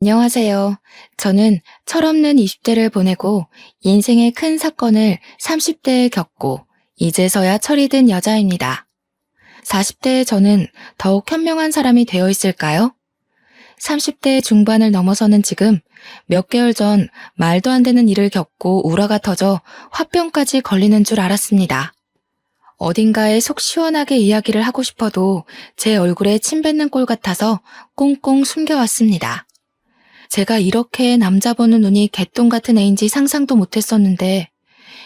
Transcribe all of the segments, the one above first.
안녕하세요. 저는 철없는 20대를 보내고 인생의 큰 사건을 30대에 겪고 이제서야 철이 든 여자입니다. 40대의 저는 더욱 현명한 사람이 되어 있을까요? 30대 중반을 넘어서는 지금 몇 개월 전 말도 안 되는 일을 겪고 우라가 터져 화병까지 걸리는 줄 알았습니다. 어딘가에 속 시원하게 이야기를 하고 싶어도 제 얼굴에 침 뱉는 꼴 같아서 꽁꽁 숨겨왔습니다. 제가 이렇게 남자 보는 눈이 개똥 같은 애인지 상상도 못했었는데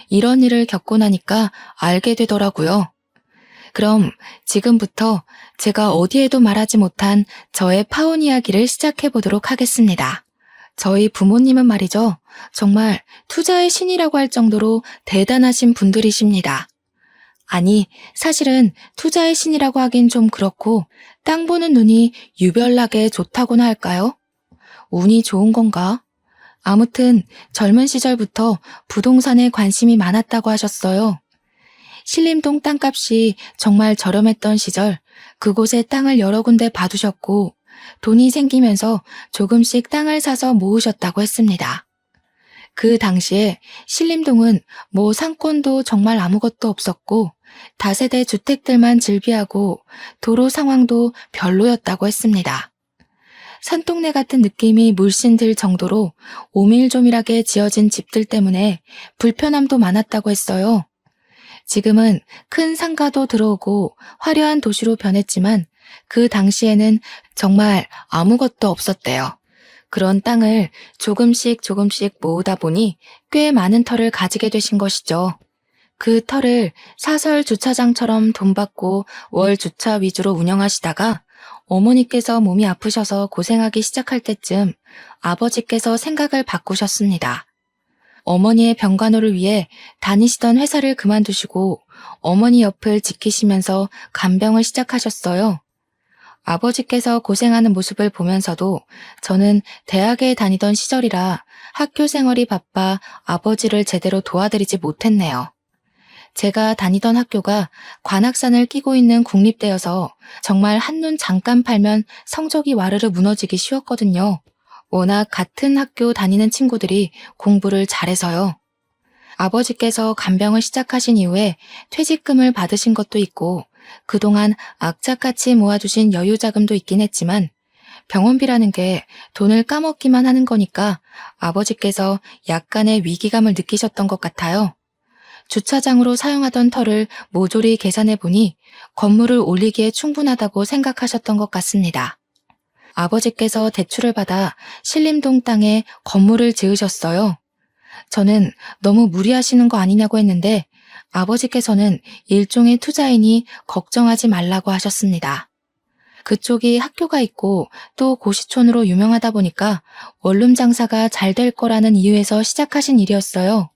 이런 일을 겪고 나니까 알게 되더라고요. 그럼 지금부터 제가 어디에도 말하지 못한 저의 파혼 이야기를 시작해 보도록 하겠습니다. 저희 부모님은 말이죠. 정말 투자의 신이라고 할 정도로 대단하신 분들이십니다. 아니, 사실은 투자의 신이라고 하긴 좀 그렇고 땅 보는 눈이 유별나게 좋다고나 할까요? 운이 좋은 건가? 아무튼 젊은 시절부터 부동산에 관심이 많았다고 하셨어요. 신림동 땅값이 정말 저렴했던 시절 그곳에 땅을 여러 군데 봐두셨고 돈이 생기면서 조금씩 땅을 사서 모으셨다고 했습니다. 그 당시에 신림동은 뭐 상권도 정말 아무것도 없었고 다세대 주택들만 즐비하고 도로 상황도 별로였다고 했습니다. 산동네 같은 느낌이 물씬 들 정도로 오밀조밀하게 지어진 집들 때문에 불편함도 많았다고 했어요. 지금은 큰 상가도 들어오고 화려한 도시로 변했지만 그 당시에는 정말 아무것도 없었대요. 그런 땅을 조금씩 모으다 보니 꽤 많은 터를 가지게 되신 것이죠. 그 터를 사설 주차장처럼 돈 받고 월 주차 위주로 운영하시다가 어머니께서 몸이 아프셔서 고생하기 시작할 때쯤 아버지께서 생각을 바꾸셨습니다. 어머니의 병간호를 위해 다니시던 회사를 그만두시고 어머니 옆을 지키시면서 간병을 시작하셨어요. 아버지께서 고생하는 모습을 보면서도 저는 대학에 다니던 시절이라 학교 생활이 바빠 아버지를 제대로 도와드리지 못했네요. 제가 다니던 학교가 관악산을 끼고 있는 국립대여서 정말 한눈 잠깐 팔면 성적이 와르르 무너지기 쉬웠거든요. 워낙 같은 학교 다니는 친구들이 공부를 잘해서요. 아버지께서 간병을 시작하신 이후에 퇴직금을 받으신 것도 있고 그동안 악착같이 모아두신 여유자금도 있긴 했지만 병원비라는 게 돈을 까먹기만 하는 거니까 아버지께서 약간의 위기감을 느끼셨던 것 같아요. 주차장으로 사용하던 터를 모조리 계산해보니 건물을 올리기에 충분하다고 생각하셨던 것 같습니다. 아버지께서 대출을 받아 신림동 땅에 건물을 지으셨어요. 저는 너무 무리하시는 거 아니냐고 했는데 아버지께서는 일종의 투자이니 걱정하지 말라고 하셨습니다. 그쪽이 학교가 있고 또 고시촌으로 유명하다 보니까 원룸 장사가 잘 될 거라는 이유에서 시작하신 일이었어요.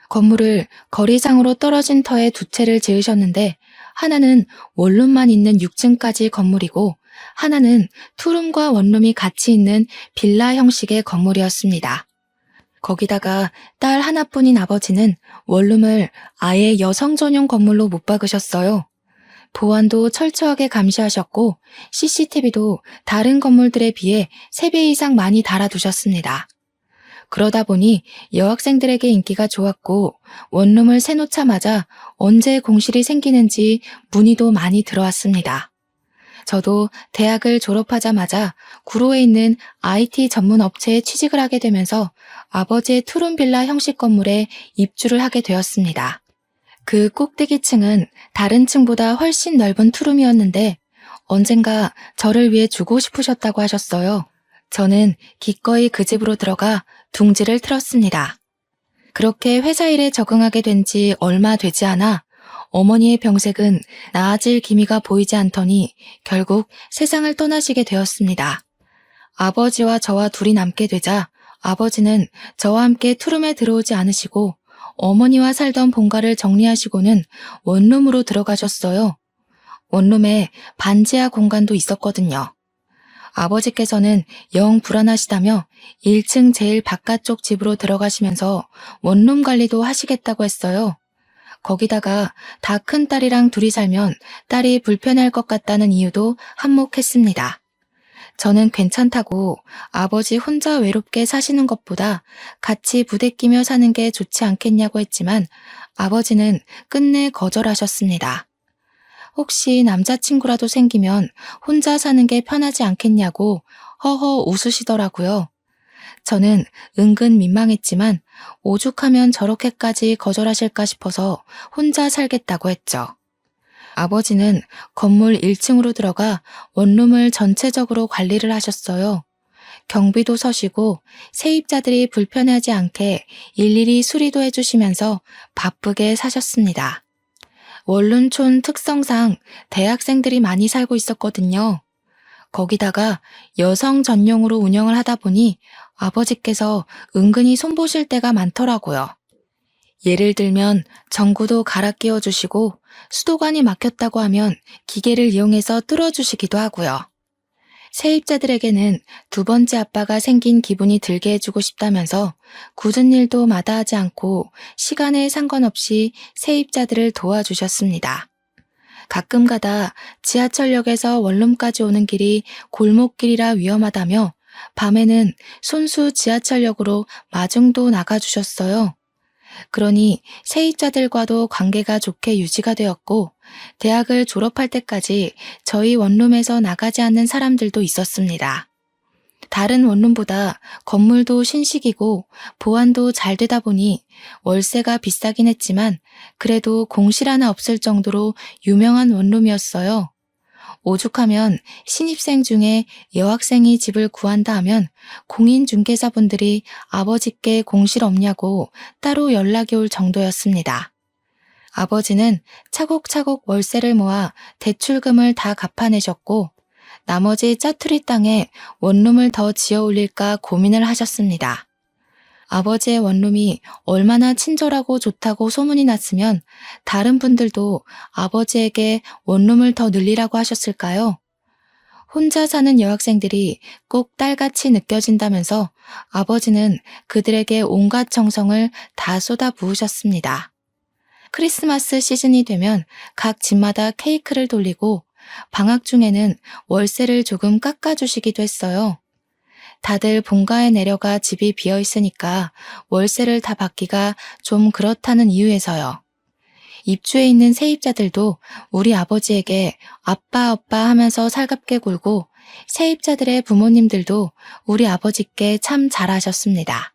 건물을 거리상으로 떨어진 터에 두 채를 지으셨는데 하나는 원룸만 있는 6층까지 건물이고 하나는 투룸과 원룸이 같이 있는 빌라 형식의 건물이었습니다. 거기다가 딸 하나뿐인 아버지는 원룸을 아예 여성 전용 건물로 못 박으셨어요. 보안도 철저하게 감시하셨고 CCTV도 다른 건물들에 비해 3배 이상 많이 달아두셨습니다. 그러다 보니 여학생들에게 인기가 좋았고 원룸을 세놓자마자 언제 공실이 생기는지 문의도 많이 들어왔습니다. 저도 대학을 졸업하자마자 구로에 있는 IT 전문 업체에 취직을 하게 되면서 아버지의 투룸 빌라 형식 건물에 입주를 하게 되었습니다. 그 꼭대기층은 다른 층보다 훨씬 넓은 투룸이었는데 언젠가 저를 위해 주고 싶으셨다고 하셨어요. 저는 기꺼이 그 집으로 들어가 둥지를 틀었습니다. 그렇게 회사 일에 적응하게 된 지 얼마 되지 않아 어머니의 병색은 나아질 기미가 보이지 않더니 결국 세상을 떠나시게 되었습니다. 아버지와 저와 둘이 남게 되자 아버지는 저와 함께 투룸에 들어오지 않으시고 어머니와 살던 본가를 정리하시고는 원룸으로 들어가셨어요. 원룸에 반지하 공간도 있었거든요. 아버지께서는 영 불안하시다며 1층 제일 바깥쪽 집으로 들어가시면서 원룸 관리도 하시겠다고 했어요. 거기다가 다 큰 딸이랑 둘이 살면 딸이 불편할 것 같다는 이유도 한몫했습니다. 저는 괜찮다고 아버지 혼자 외롭게 사시는 것보다 같이 부대끼며 사는 게 좋지 않겠냐고 했지만 아버지는 끝내 거절하셨습니다. 혹시 남자친구라도 생기면 혼자 사는 게 편하지 않겠냐고 허허 웃으시더라고요. 저는 은근 민망했지만 오죽하면 저렇게까지 거절하실까 싶어서 혼자 살겠다고 했죠. 아버지는 건물 1층으로 들어가 원룸을 전체적으로 관리를 하셨어요. 경비도 서시고 세입자들이 불편해하지 않게 일일이 수리도 해주시면서 바쁘게 사셨습니다. 원룸촌 특성상 대학생들이 많이 살고 있었거든요. 거기다가 여성 전용으로 운영을 하다 보니 아버지께서 은근히 손보실 때가 많더라고요. 예를 들면 전구도 갈아 끼워주시고 수도관이 막혔다고 하면 기계를 이용해서 뚫어주시기도 하고요. 세입자들에게는 두 번째 아빠가 생긴 기분이 들게 해주고 싶다면서 굳은 일도 마다하지 않고 시간에 상관없이 세입자들을 도와주셨습니다. 가끔가다 지하철역에서 원룸까지 오는 길이 골목길이라 위험하다며 밤에는 손수 지하철역으로 마중도 나가주셨어요. 그러니 세입자들과도 관계가 좋게 유지가 되었고 대학을 졸업할 때까지 저희 원룸에서 나가지 않는 사람들도 있었습니다. 다른 원룸보다 건물도 신식이고 보안도 잘 되다 보니 월세가 비싸긴 했지만 그래도 공실 하나 없을 정도로 유명한 원룸이었어요. 오죽하면 신입생 중에 여학생이 집을 구한다 하면 공인중개사분들이 아버지께 공실 없냐고 따로 연락이 올 정도였습니다. 아버지는 차곡차곡 월세를 모아 대출금을 다 갚아내셨고 나머지 짜투리 땅에 원룸을 더 지어 올릴까 고민을 하셨습니다. 아버지의 원룸이 얼마나 친절하고 좋다고 소문이 났으면 다른 분들도 아버지에게 원룸을 더 늘리라고 하셨을까요? 혼자 사는 여학생들이 꼭 딸같이 느껴진다면서 아버지는 그들에게 온갖 정성을 다 쏟아부으셨습니다. 크리스마스 시즌이 되면 각 집마다 케이크를 돌리고 방학 중에는 월세를 조금 깎아주시기도 했어요. 다들 본가에 내려가 집이 비어 있으니까 월세를 다 받기가 좀 그렇다는 이유에서요. 입주해 있는 세입자들도 우리 아버지에게 아빠 하면서 살갑게 굴고 세입자들의 부모님들도 우리 아버지께 참 잘하셨습니다.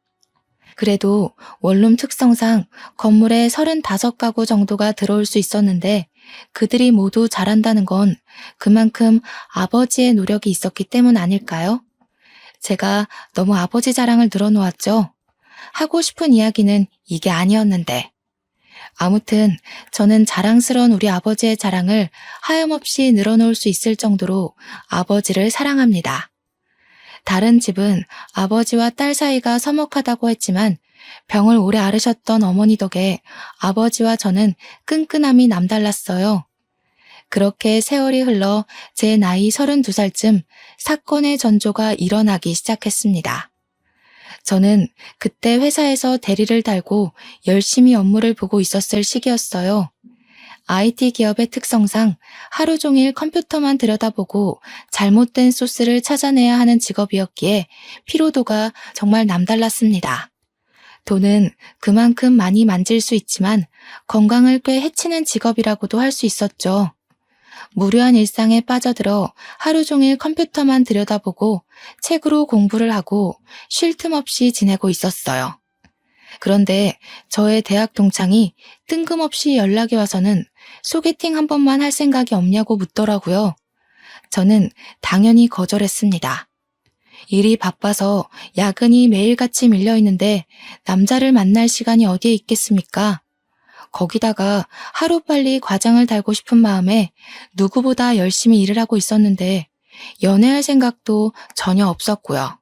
그래도 원룸 특성상 건물에 35가구 정도가 들어올 수 있었는데 그들이 모두 잘한다는 건 그만큼 아버지의 노력이 있었기 때문 아닐까요? 제가 너무 아버지 자랑을 늘어놓았죠. 하고 싶은 이야기는 이게 아니었는데. 아무튼 저는 자랑스러운 우리 아버지의 자랑을 하염없이 늘어놓을 수 있을 정도로 아버지를 사랑합니다. 다른 집은 아버지와 딸 사이가 서먹하다고 했지만 병을 오래 앓으셨던 어머니 덕에 아버지와 저는 끈끈함이 남달랐어요. 그렇게 세월이 흘러 제 나이 32살쯤 사건의 전조가 일어나기 시작했습니다. 저는 그때 회사에서 대리를 달고 열심히 업무를 보고 있었을 시기였어요. IT 기업의 특성상 하루 종일 컴퓨터만 들여다보고 잘못된 소스를 찾아내야 하는 직업이었기에 피로도가 정말 남달랐습니다. 돈은 그만큼 많이 만질 수 있지만 건강을 꽤 해치는 직업이라고도 할 수 있었죠. 무료한 일상에 빠져들어 하루 종일 컴퓨터만 들여다보고 책으로 공부를 하고 쉴 틈 없이 지내고 있었어요. 그런데 저의 대학 동창이 뜬금없이 연락이 와서는 소개팅 한 번만 할 생각이 없냐고 묻더라고요. 저는 당연히 거절했습니다. 일이 바빠서 야근이 매일같이 밀려있는데 남자를 만날 시간이 어디에 있겠습니까? 거기다가 하루빨리 과장을 달고 싶은 마음에 누구보다 열심히 일을 하고 있었는데 연애할 생각도 전혀 없었고요.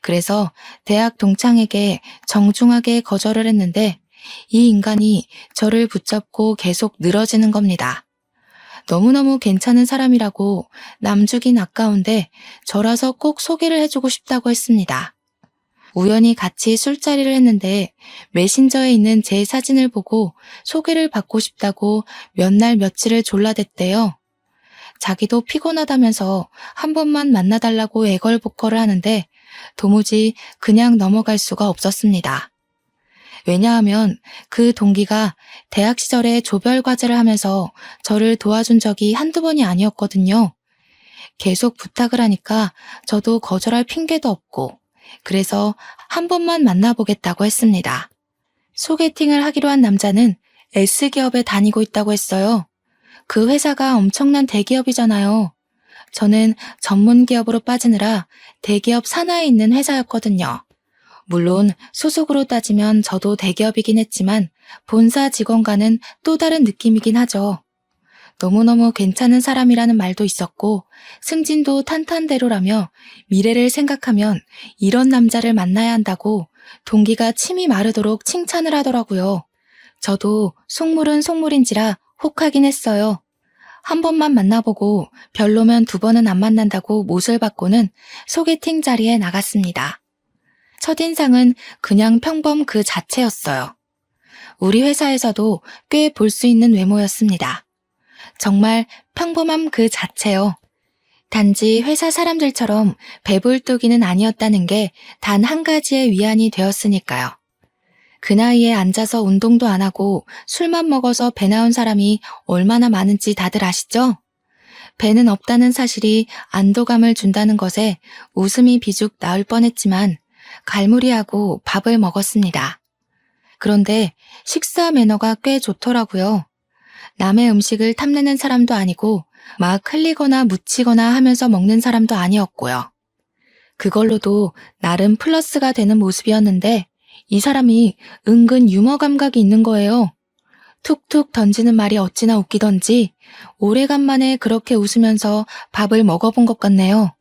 그래서 대학 동창에게 정중하게 거절을 했는데 이 인간이 저를 붙잡고 계속 늘어지는 겁니다. 너무너무 괜찮은 사람이라고 남주긴 아까운데 저라서 꼭 소개를 해주고 싶다고 했습니다. 우연히 같이 술자리를 했는데 메신저에 있는 제 사진을 보고 소개를 받고 싶다고 몇 날 며칠을 졸라댔대요. 자기도 피곤하다면서 한 번만 만나달라고 애걸복걸을 하는데 도무지 그냥 넘어갈 수가 없었습니다. 왜냐하면 그 동기가 대학 시절에 조별 과제를 하면서 저를 도와준 적이 한두 번이 아니었거든요. 계속 부탁을 하니까 저도 거절할 핑계도 없고 그래서 한 번만 만나보겠다고 했습니다. 소개팅을 하기로 한 남자는 S기업에 다니고 있다고 했어요. 그 회사가 엄청난 대기업이잖아요. 저는 전문 기업으로 빠지느라 대기업 산하에 있는 회사였거든요. 물론 소속으로 따지면 저도 대기업이긴 했지만 본사 직원과는 또 다른 느낌이긴 하죠. 너무너무 괜찮은 사람이라는 말도 있었고 승진도 탄탄대로라며 미래를 생각하면 이런 남자를 만나야 한다고 동기가 침이 마르도록 칭찬을 하더라고요. 저도 속물은 속물인지라 혹하긴 했어요. 한 번만 만나보고 별로면 두 번은 안 만난다고 못을 받고는 소개팅 자리에 나갔습니다. 첫인상은 그냥 평범 그 자체였어요. 우리 회사에서도 꽤 볼 수 있는 외모였습니다. 정말 평범함 그 자체요. 단지 회사 사람들처럼 배불뚝이는 아니었다는 게 단 한 가지의 위안이 되었으니까요. 그 나이에 앉아서 운동도 안 하고 술만 먹어서 배 나온 사람이 얼마나 많은지 다들 아시죠? 배는 없다는 사실이 안도감을 준다는 것에 웃음이 비죽 나올 뻔했지만 갈무리하고 밥을 먹었습니다. 그런데 식사 매너가 꽤 좋더라고요. 남의 음식을 탐내는 사람도 아니고 막 흘리거나 묻히거나 하면서 먹는 사람도 아니었고요. 그걸로도 나름 플러스가 되는 모습이었는데 이 사람이 은근 유머 감각이 있는 거예요. 툭툭 던지는 말이 어찌나 웃기던지 오래간만에 그렇게 웃으면서 밥을 먹어본 것 같네요.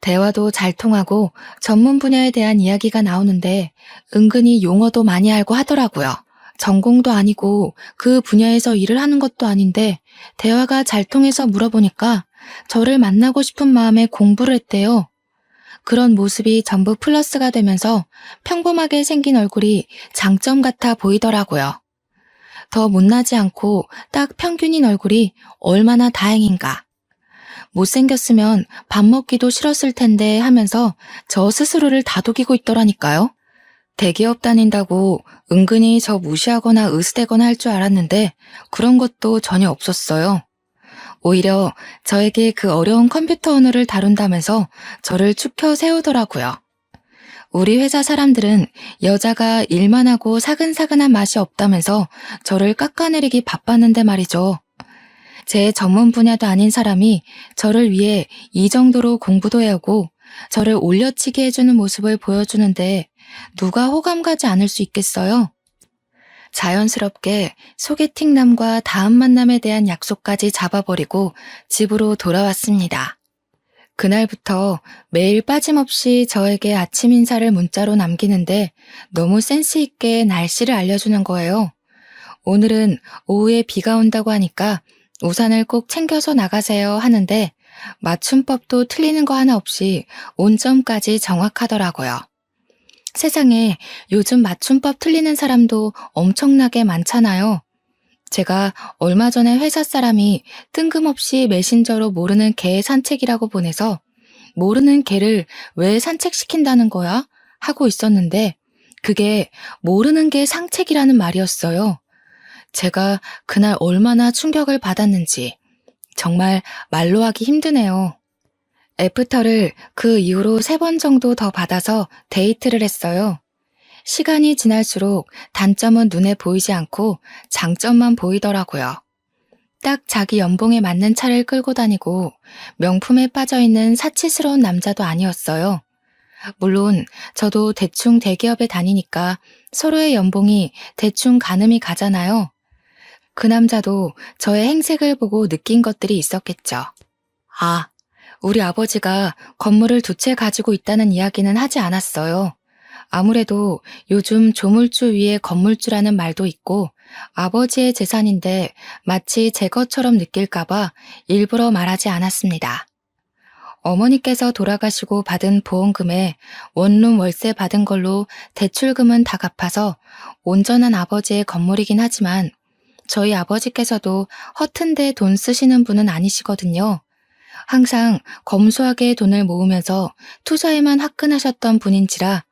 대화도 잘 통하고 전문 분야에 대한 이야기가 나오는데 은근히 용어도 많이 알고 하더라고요. 전공도 아니고 그 분야에서 일을 하는 것도 아닌데 대화가 잘 통해서 물어보니까 저를 만나고 싶은 마음에 공부를 했대요. 그런 모습이 전부 플러스가 되면서 평범하게 생긴 얼굴이 장점 같아 보이더라고요. 더 못나지 않고 딱 평균인 얼굴이 얼마나 다행인가. 못생겼으면 밥 먹기도 싫었을 텐데 하면서 저 스스로를 다독이고 있더라니까요. 대기업 다닌다고 은근히 저 무시하거나 으스대거나 할 줄 알았는데 그런 것도 전혀 없었어요. 오히려 저에게 그 어려운 컴퓨터 언어를 다룬다면서 저를 축혀 세우더라고요. 우리 회사 사람들은 여자가 일만 하고 사근사근한 맛이 없다면서 저를 깎아내리기 바빴는데 말이죠. 제 전문 분야도 아닌 사람이 저를 위해 이 정도로 공부도 해오고 저를 올려치게 해주는 모습을 보여주는데 누가 호감 가지 않을 수 있겠어요? 자연스럽게 소개팅남과 다음 만남에 대한 약속까지 잡아버리고 집으로 돌아왔습니다. 그날부터 매일 빠짐없이 저에게 아침 인사를 문자로 남기는데 너무 센스 있게 날씨를 알려주는 거예요. 오늘은 오후에 비가 온다고 하니까 우산을 꼭 챙겨서 나가세요 하는데 맞춤법도 틀리는 거 하나 없이 온점까지 정확하더라고요. 세상에 요즘 맞춤법 틀리는 사람도 엄청나게 많잖아요. 제가 얼마 전에 회사 사람이 뜬금없이 메신저로 모르는 개 산책이라고 보내서 모르는 개를 왜 산책시킨다는 거야? 하고 있었는데 그게 모르는 개 상책이라는 말이었어요. 제가 그날 얼마나 충격을 받았는지 정말 말로 하기 힘드네요. 애프터를 그 이후로 3번 정도 더 받아서 데이트를 했어요. 시간이 지날수록 단점은 눈에 보이지 않고 장점만 보이더라고요. 딱 자기 연봉에 맞는 차를 끌고 다니고 명품에 빠져있는 사치스러운 남자도 아니었어요. 물론 저도 대충 대기업에 다니니까 서로의 연봉이 대충 가늠이 가잖아요. 그 남자도 저의 행색을 보고 느낀 것들이 있었겠죠. 아, 우리 아버지가 건물을 2채 가지고 있다는 이야기는 하지 않았어요. 아무래도 요즘 조물주 위에 건물주라는 말도 있고 아버지의 재산인데 마치 제 것처럼 느낄까봐 일부러 말하지 않았습니다. 어머니께서 돌아가시고 받은 보험금에 원룸 월세 받은 걸로 대출금은 다 갚아서 온전한 아버지의 건물이긴 하지만 저희 아버지께서도 허튼데 돈 쓰시는 분은 아니시거든요. 항상 검소하게 돈을 모으면서 투자에만 화끈하셨던 분인지라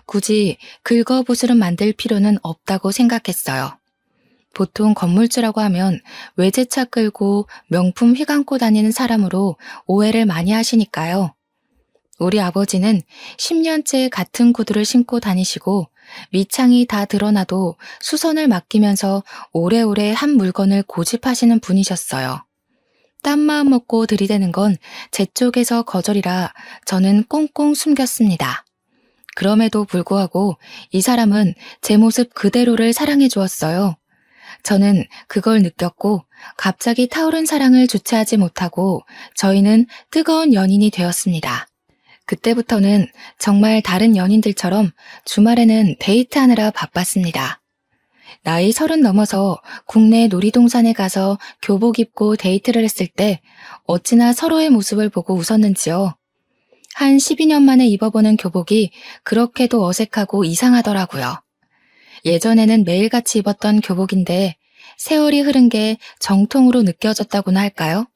굳이 긁어부스름 만들 필요는 없다고 생각했어요. 보통 건물주라고 하면 외제차 끌고 명품 휘감고 다니는 사람으로 오해를 많이 하시니까요. 우리 아버지는 10년째 같은 구두를 신고 다니시고 밑창이 다 드러나도 수선을 맡기면서 오래오래 한 물건을 고집하시는 분이셨어요. 딴 마음 먹고 들이대는 건 제 쪽에서 거절이라 저는 꽁꽁 숨겼습니다. 그럼에도 불구하고 이 사람은 제 모습 그대로를 사랑해 주었어요. 저는 그걸 느꼈고 갑자기 타오른 사랑을 주체하지 못하고 저희는 뜨거운 연인이 되었습니다. 그때부터는 정말 다른 연인들처럼 주말에는 데이트하느라 바빴습니다. 나이 30 넘어서 국내 놀이동산에 가서 교복 입고 데이트를 했을 때 어찌나 서로의 모습을 보고 웃었는지요. 한 12년 만에 입어보는 교복이 그렇게도 어색하고 이상하더라고요. 예전에는 매일같이 입었던 교복인데 세월이 흐른 게 정통으로 느껴졌다고나 할까요?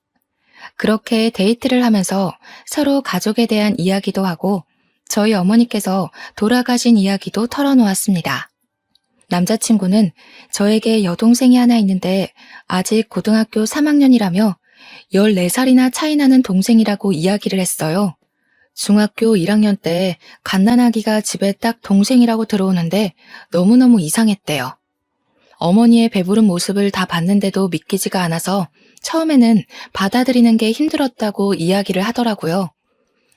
그렇게 데이트를 하면서 서로 가족에 대한 이야기도 하고 저희 어머니께서 돌아가신 이야기도 털어놓았습니다. 남자친구는 저에게 여동생이 하나 있는데 아직 고등학교 3학년이라며 14살이나 차이 나는 동생이라고 이야기를 했어요. 중학교 1학년 때 갓난아기가 집에 딱 동생이라고 들어오는데 너무너무 이상했대요. 어머니의 배부른 모습을 다 봤는데도 믿기지가 않아서 처음에는 받아들이는 게 힘들었다고 이야기를 하더라고요.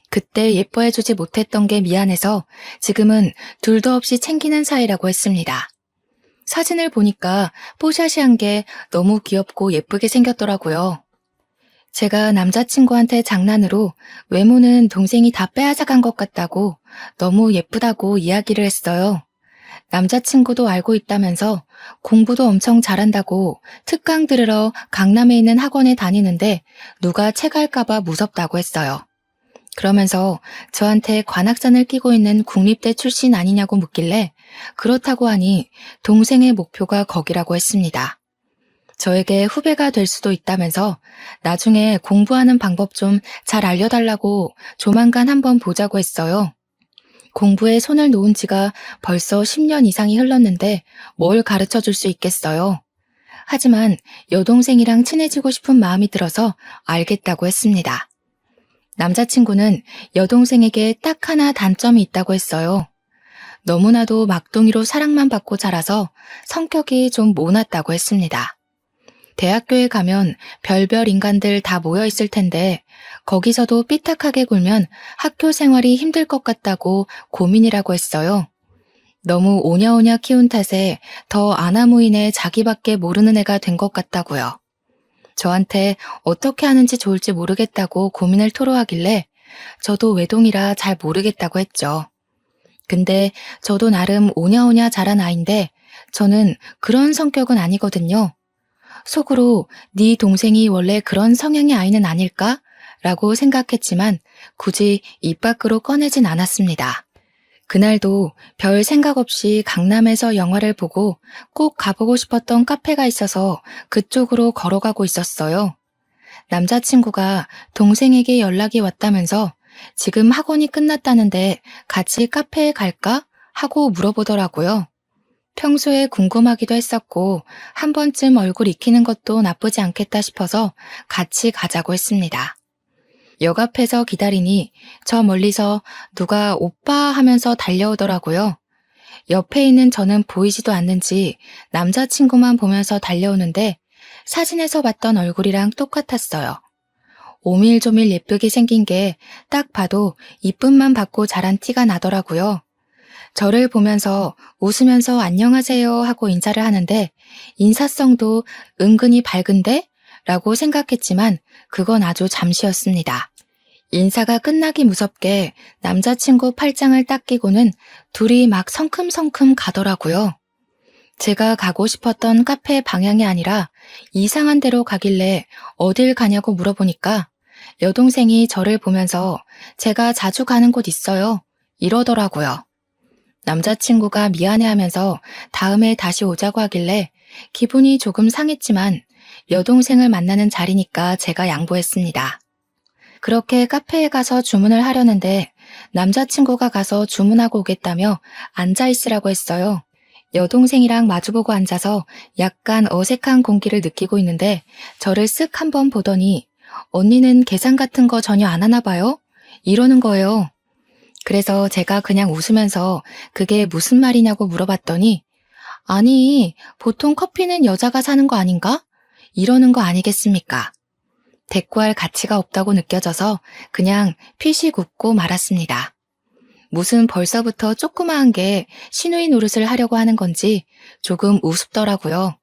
그때 예뻐해주지 못했던 게 미안해서 지금은 둘도 없이 챙기는 사이라고 했습니다. 사진을 보니까 뽀샤시한 게 너무 귀엽고 예쁘게 생겼더라고요. 제가 남자친구한테 장난으로 외모는 동생이 다 빼앗아간 것 같다고 너무 예쁘다고 이야기를 했어요. 남자친구도 알고 있다면서 공부도 엄청 잘한다고 특강 들으러 강남에 있는 학원에 다니는데 누가 체갈까봐 무섭다고 했어요. 그러면서 저한테 관악산을 끼고 있는 국립대 출신 아니냐고 묻길래 그렇다고 하니 동생의 목표가 거기라고 했습니다. 저에게 후배가 될 수도 있다면서 나중에 공부하는 방법 좀 잘 알려달라고 조만간 한번 보자고 했어요. 공부에 손을 놓은 지가 벌써 10년 이상이 흘렀는데 뭘 가르쳐 줄 수 있겠어요. 하지만 여동생이랑 친해지고 싶은 마음이 들어서 알겠다고 했습니다. 남자친구는 여동생에게 딱 하나 단점이 있다고 했어요. 너무나도 막둥이로 사랑만 받고 자라서 성격이 좀 모났다고 했습니다. 대학교에 가면 별별 인간들 다 모여 있을 텐데 거기서도 삐딱하게 굴면 학교 생활이 힘들 것 같다고 고민이라고 했어요. 너무 오냐오냐 키운 탓에 더 아나무인의 자기밖에 모르는 애가 된 것 같다고요. 저한테 어떻게 하는지 좋을지 모르겠다고 고민을 토로하길래 저도 외동이라 잘 모르겠다고 했죠. 근데 저도 나름 오냐오냐 자란 아이인데 저는 그런 성격은 아니거든요. 속으로 네 동생이 원래 그런 성향의 아이는 아닐까? 라고 생각했지만 굳이 입 밖으로 꺼내진 않았습니다. 그날도 별 생각 없이 강남에서 영화를 보고 꼭 가보고 싶었던 카페가 있어서 그쪽으로 걸어가고 있었어요. 남자친구가 동생에게 연락이 왔다면서 지금 학원이 끝났다는데 같이 카페에 갈까? 하고 물어보더라고요. 평소에 궁금하기도 했었고 한 번쯤 얼굴 익히는 것도 나쁘지 않겠다 싶어서 같이 가자고 했습니다. 역 앞에서 기다리니 저 멀리서 누가 오빠 하면서 달려오더라고요. 옆에 있는 저는 보이지도 않는지 남자친구만 보면서 달려오는데 사진에서 봤던 얼굴이랑 똑같았어요. 오밀조밀 예쁘게 생긴 게 딱 봐도 이쁨만 받고 자란 티가 나더라고요. 저를 보면서 웃으면서 안녕하세요 하고 인사를 하는데 인사성도 은근히 밝은데? 라고 생각했지만 그건 아주 잠시였습니다. 인사가 끝나기 무섭게 남자친구 팔짱을 딱 끼고는 둘이 막 성큼성큼 가더라고요. 제가 가고 싶었던 카페 방향이 아니라 이상한 데로 가길래 어딜 가냐고 물어보니까 여동생이 저를 보면서 제가 자주 가는 곳 있어요. 이러더라고요. 남자친구가 미안해하면서 다음에 다시 오자고 하길래 기분이 조금 상했지만 여동생을 만나는 자리니까 제가 양보했습니다. 그렇게 카페에 가서 주문을 하려는데 남자친구가 가서 주문하고 오겠다며 앉아있으라고 했어요. 여동생이랑 마주보고 앉아서 약간 어색한 공기를 느끼고 있는데 저를 쓱 한번 보더니 언니는 계산 같은 거 전혀 안 하나 봐요? 이러는 거예요. 그래서 제가 그냥 웃으면서 그게 무슨 말이냐고 물어봤더니 아니, 보통 커피는 여자가 사는 거 아닌가? 이러는 거 아니겠습니까? 대꾸할 가치가 없다고 느껴져서 그냥 피식 웃고 말았습니다. 무슨 벌써부터 조그마한 게 시누이 노릇을 하려고 하는 건지 조금 우습더라고요.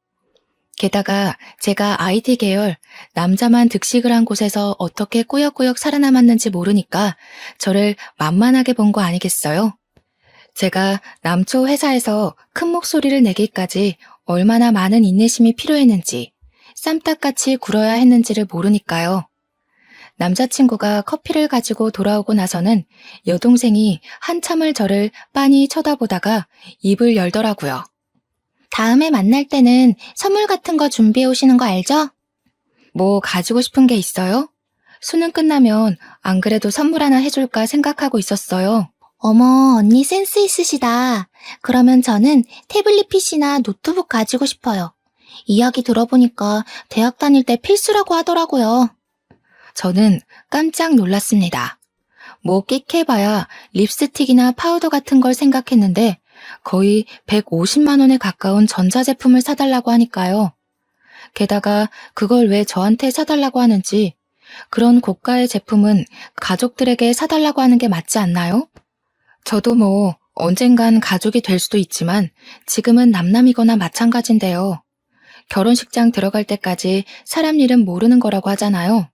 게다가 제가 IT 계열 남자만 득식을 한 곳에서 어떻게 꾸역꾸역 살아남았는지 모르니까 저를 만만하게 본 거 아니겠어요? 제가 남초 회사에서 큰 목소리를 내기까지 얼마나 많은 인내심이 필요했는지 쌈딱같이 굴어야 했는지를 모르니까요. 남자친구가 커피를 가지고 돌아오고 나서는 여동생이 한참을 저를 빤히 쳐다보다가 입을 열더라고요. 다음에 만날 때는 선물 같은 거 준비해 오시는 거 알죠? 뭐 가지고 싶은 게 있어요? 수능 끝나면 안 그래도 선물 하나 해줄까 생각하고 있었어요. 어머, 언니 센스 있으시다. 그러면 저는 태블릿 PC나 노트북 가지고 싶어요. 이야기 들어보니까 대학 다닐 때 필수라고 하더라고요. 저는 깜짝 놀랐습니다. 뭐 끽해봐야 립스틱이나 파우더 같은 걸 생각했는데 거의 150만 원에 가까운 전자제품을 사달라고 하니까요. 게다가 그걸 왜 저한테 사달라고 하는지 그런 고가의 제품은 가족들에게 사달라고 하는 게 맞지 않나요? 저도 뭐 언젠간 가족이 될 수도 있지만 지금은 남남이거나 마찬가지인데요. 결혼식장 들어갈 때까지 사람 일은 모르는 거라고 하잖아요.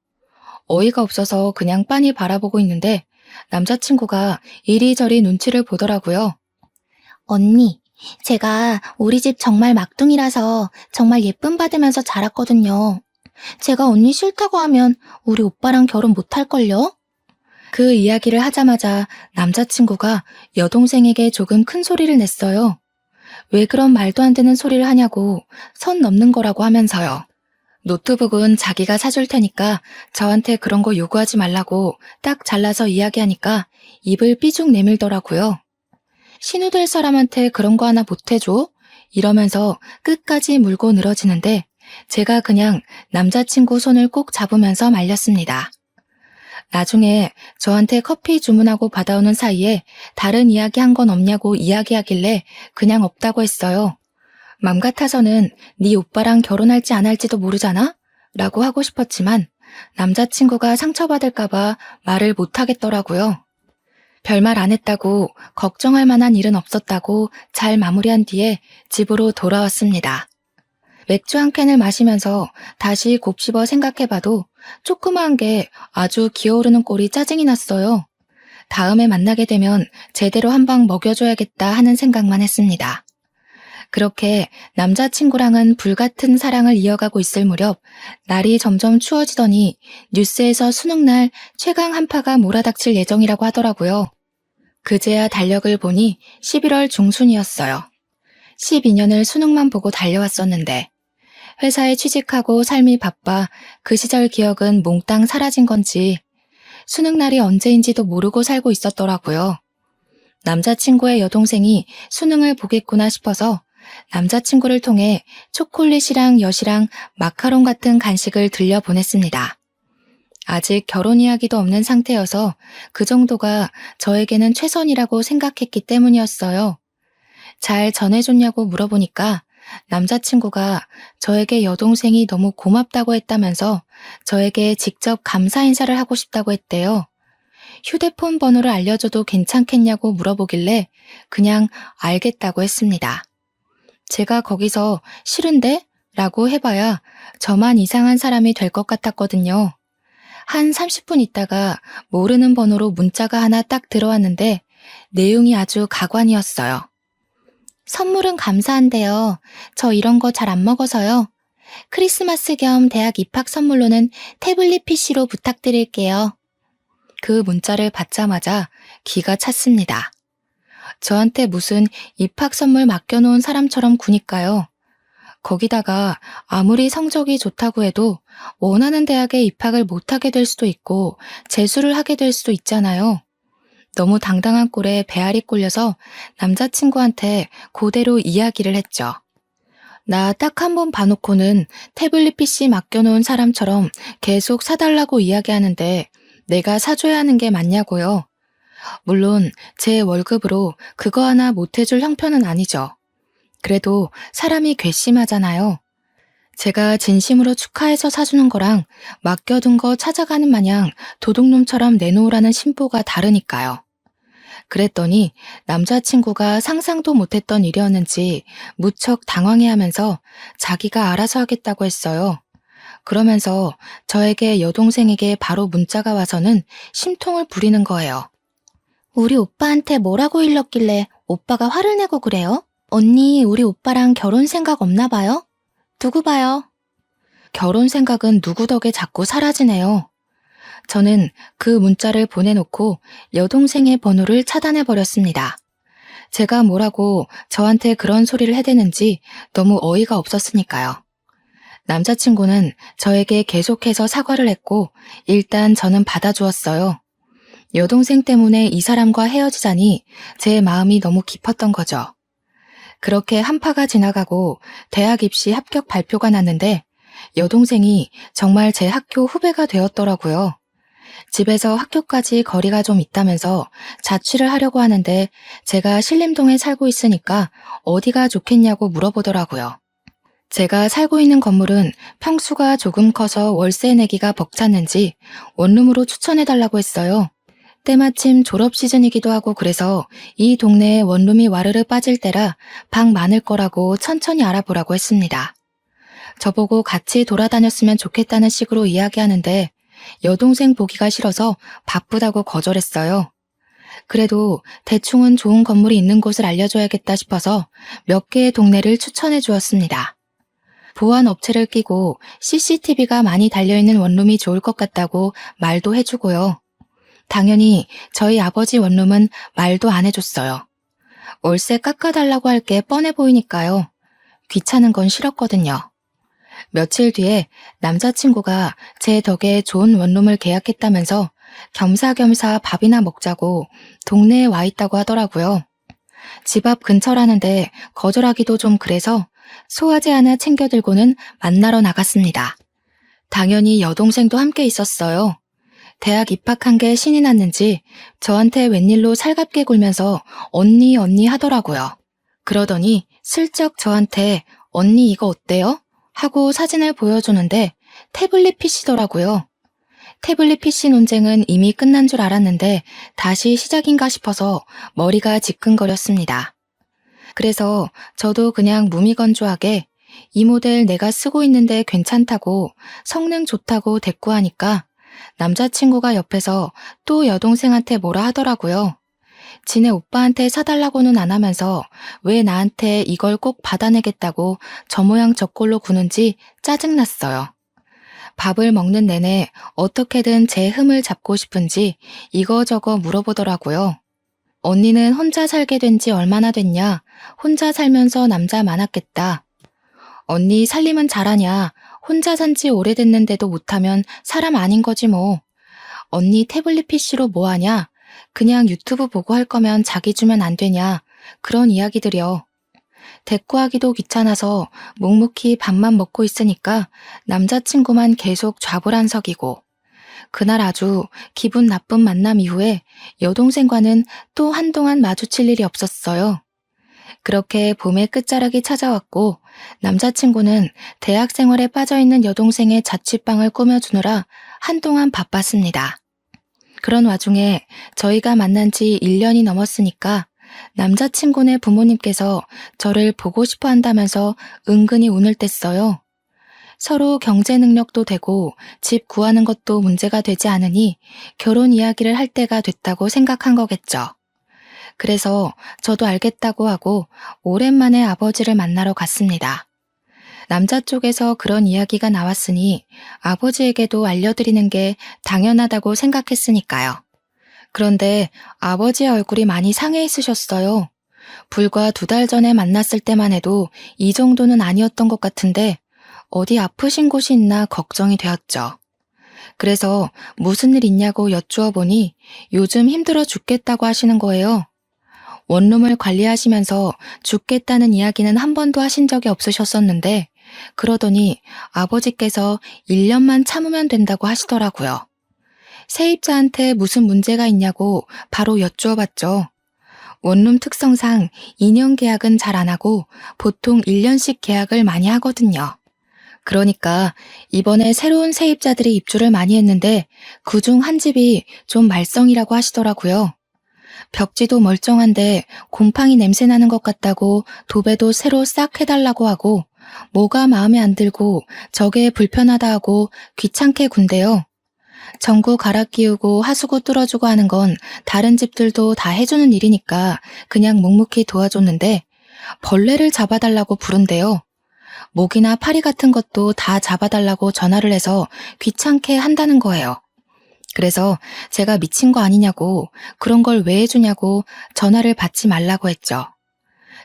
어이가 없어서 그냥 빤히 바라보고 있는데 남자친구가 이리저리 눈치를 보더라고요. 언니, 제가 우리 집 정말 막둥이라서 정말 예쁨 받으면서 자랐거든요. 제가 언니 싫다고 하면 우리 오빠랑 결혼 못할걸요? 그 이야기를 하자마자 남자친구가 여동생에게 조금 큰 소리를 냈어요. 왜 그런 말도 안 되는 소리를 하냐고 선 넘는 거라고 하면서요. 노트북은 자기가 사줄 테니까 저한테 그런 거 요구하지 말라고 딱 잘라서 이야기하니까 입을 삐죽 내밀더라고요. 신우 될 사람한테 그런 거 하나 못 해줘? 이러면서 끝까지 물고 늘어지는데 제가 그냥 남자친구 손을 꼭 잡으면서 말렸습니다. 나중에 저한테 커피 주문하고 받아오는 사이에 다른 이야기 한 건 없냐고 이야기하길래 그냥 없다고 했어요. 맘 같아서는 네 오빠랑 결혼할지 안 할지도 모르잖아? 라고 하고 싶었지만 남자친구가 상처받을까봐 말을 못하겠더라고요. 별말 안 했다고 걱정할 만한 일은 없었다고 잘 마무리한 뒤에 집으로 돌아왔습니다. 맥주 한 캔을 마시면서 다시 곱씹어 생각해봐도 조그마한 게 아주 기어오르는 꼴이 짜증이 났어요. 다음에 만나게 되면 제대로 한 방 먹여줘야겠다 하는 생각만 했습니다. 그렇게 남자친구랑은 불같은 사랑을 이어가고 있을 무렵 날이 점점 추워지더니 뉴스에서 수능날 최강 한파가 몰아닥칠 예정이라고 하더라고요. 그제야 달력을 보니 11월 중순이었어요. 12년을 수능만 보고 달려왔었는데 회사에 취직하고 삶이 바빠 그 시절 기억은 몽땅 사라진 건지 수능날이 언제인지도 모르고 살고 있었더라고요. 남자친구의 여동생이 수능을 보겠구나 싶어서 남자친구를 통해 초콜릿이랑 엿이랑 마카롱 같은 간식을 들려보냈습니다. 아직 결혼 이야기도 없는 상태여서 그 정도가 저에게는 최선이라고 생각했기 때문이었어요. 잘 전해줬냐고 물어보니까 남자친구가 저에게 여동생이 너무 고맙다고 했다면서 저에게 직접 감사 인사를 하고 싶다고 했대요. 휴대폰 번호를 알려줘도 괜찮겠냐고 물어보길래 그냥 알겠다고 했습니다. 제가 거기서 싫은데? 라고 해봐야 저만 이상한 사람이 될 것 같았거든요. 한 30분 있다가 모르는 번호로 문자가 하나 딱 들어왔는데 내용이 아주 가관이었어요. 선물은 감사한데요. 저 이런 거 잘 안 먹어서요. 크리스마스 겸 대학 입학 선물로는 태블릿 PC로 부탁드릴게요. 그 문자를 받자마자 기가 찼습니다. 저한테 무슨 입학 선물 맡겨놓은 사람처럼 구니까요. 거기다가 아무리 성적이 좋다고 해도 원하는 대학에 입학을 못하게 될 수도 있고 재수를 하게 될 수도 있잖아요. 너무 당당한 꼴에 배알이 꼴려서 남자친구한테 그대로 이야기를 했죠. 나 딱 한 번 봐놓고는 태블릿 PC 맡겨놓은 사람처럼 계속 사달라고 이야기하는데 내가 사줘야 하는 게 맞냐고요. 물론 제 월급으로 그거 하나 못해줄 형편은 아니죠. 그래도 사람이 괘씸하잖아요. 제가 진심으로 축하해서 사주는 거랑 맡겨둔 거 찾아가는 마냥 도둑놈처럼 내놓으라는 심보가 다르니까요. 그랬더니 남자친구가 상상도 못했던 일이었는지 무척 당황해하면서 자기가 알아서 하겠다고 했어요. 그러면서 저에게 여동생에게 바로 문자가 와서는 심통을 부리는 거예요. 우리 오빠한테 뭐라고 일렀길래 오빠가 화를 내고 그래요? 언니, 우리 오빠랑 결혼 생각 없나 봐요? 두고 봐요. 결혼 생각은 누구 덕에 자꾸 사라지네요. 저는 그 문자를 보내놓고 여동생의 번호를 차단해버렸습니다. 제가 뭐라고 저한테 그런 소리를 해대는지 너무 어이가 없었으니까요. 남자친구는 저에게 계속해서 사과를 했고 일단 저는 받아주었어요. 여동생 때문에 이 사람과 헤어지자니 제 마음이 너무 깊었던 거죠. 그렇게 한파가 지나가고 대학 입시 합격 발표가 났는데 여동생이 정말 제 학교 후배가 되었더라고요. 집에서 학교까지 거리가 좀 있다면서 자취를 하려고 하는데 제가 신림동에 살고 있으니까 어디가 좋겠냐고 물어보더라고요. 제가 살고 있는 건물은 평수가 조금 커서 월세 내기가 벅찼는지 원룸으로 추천해달라고 했어요. 때마침 졸업 시즌이기도 하고 그래서 이 동네에 원룸이 와르르 빠질 때라 방 많을 거라고 천천히 알아보라고 했습니다. 저보고 같이 돌아다녔으면 좋겠다는 식으로 이야기하는데 여동생 보기가 싫어서 바쁘다고 거절했어요. 그래도 대충은 좋은 건물이 있는 곳을 알려줘야겠다 싶어서 몇 개의 동네를 추천해 주었습니다. 보안 업체를 끼고 CCTV가 많이 달려있는 원룸이 좋을 것 같다고 말도 해주고요. 당연히 저희 아버지 원룸은 말도 안 해줬어요. 월세 깎아달라고 할 게 뻔해 보이니까요. 귀찮은 건 싫었거든요. 며칠 뒤에 남자친구가 제 덕에 좋은 원룸을 계약했다면서 겸사겸사 밥이나 먹자고 동네에 와 있다고 하더라고요. 집 앞 근처라는데 거절하기도 좀 그래서 소화제 하나 챙겨 들고는 만나러 나갔습니다. 당연히 여동생도 함께 있었어요. 대학 입학한 게 신이 났는지 저한테 웬일로 살갑게 굴면서 언니 언니 하더라고요. 그러더니 슬쩍 저한테 언니 이거 어때요? 하고 사진을 보여주는데 태블릿 PC더라고요. 태블릿 PC 논쟁은 이미 끝난 줄 알았는데 다시 시작인가 싶어서 머리가 지끈거렸습니다. 그래서 저도 그냥 무미건조하게 이 모델 내가 쓰고 있는데 괜찮다고 성능 좋다고 대꾸하니까 남자친구가 옆에서 또 여동생한테 뭐라 하더라고요. 지네 오빠한테 사달라고는 안 하면서 왜 나한테 이걸 꼭 받아내겠다고 저 모양 저 꼴로 구는지 짜증났어요. 밥을 먹는 내내 어떻게든 제 흠을 잡고 싶은지 이거저거 물어보더라고요. 언니는 혼자 살게 된 지 얼마나 됐냐? 혼자 살면서 남자 많았겠다. 언니 살림은 잘하냐? 혼자 산 지 오래됐는데도 못하면 사람 아닌 거지 뭐. 언니 태블릿 PC로 뭐 하냐? 그냥 유튜브 보고 할 거면 자기 주면 안 되냐? 그런 이야기들이요. 대꾸하기도 귀찮아서 묵묵히 밥만 먹고 있으니까 남자친구만 계속 좌불안석이고 그날 아주 기분 나쁜 만남 이후에 여동생과는 또 한동안 마주칠 일이 없었어요. 그렇게 봄의 끝자락이 찾아왔고 남자친구는 대학 생활에 빠져있는 여동생의 자취방을 꾸며주느라 한동안 바빴습니다. 그런 와중에 저희가 만난 지 1년이 넘었으니까 남자친구네 부모님께서 저를 보고 싶어 한다면서 은근히 운을 뗐어요. 서로 경제 능력도 되고 집 구하는 것도 문제가 되지 않으니 결혼 이야기를 할 때가 됐다고 생각한 거겠죠. 그래서 저도 알겠다고 하고 오랜만에 아버지를 만나러 갔습니다. 남자 쪽에서 그런 이야기가 나왔으니 아버지에게도 알려드리는 게 당연하다고 생각했으니까요. 그런데 아버지의 얼굴이 많이 상해 있으셨어요. 불과 2달 전에 만났을 때만 해도 이 정도는 아니었던 것 같은데 어디 아프신 곳이 있나 걱정이 되었죠. 그래서 무슨 일 있냐고 여쭈어 보니 요즘 힘들어 죽겠다고 하시는 거예요. 원룸을 관리하시면서 죽겠다는 이야기는 한 번도 하신 적이 없으셨었는데 그러더니 아버지께서 1년만 참으면 된다고 하시더라고요. 세입자한테 무슨 문제가 있냐고 바로 여쭈어 봤죠. 원룸 특성상 2년 계약은 잘 안 하고 보통 1년씩 계약을 많이 하거든요. 그러니까 이번에 새로운 세입자들이 입주를 많이 했는데 그중 한 집이 좀 말썽이라고 하시더라고요. 벽지도 멀쩡한데 곰팡이 냄새 나는 것 같다고 도배도 새로 싹 해달라고 하고 뭐가 마음에 안 들고 저게 불편하다 하고 귀찮게 군대요. 전구 갈아 끼우고 하수구 뚫어주고 하는 건 다른 집들도 다 해주는 일이니까 그냥 묵묵히 도와줬는데 벌레를 잡아달라고 부른대요. 모기나 파리 같은 것도 다 잡아달라고 전화를 해서 귀찮게 한다는 거예요. 그래서 제가 미친 거 아니냐고 그런 걸 왜 해주냐고 전화를 받지 말라고 했죠.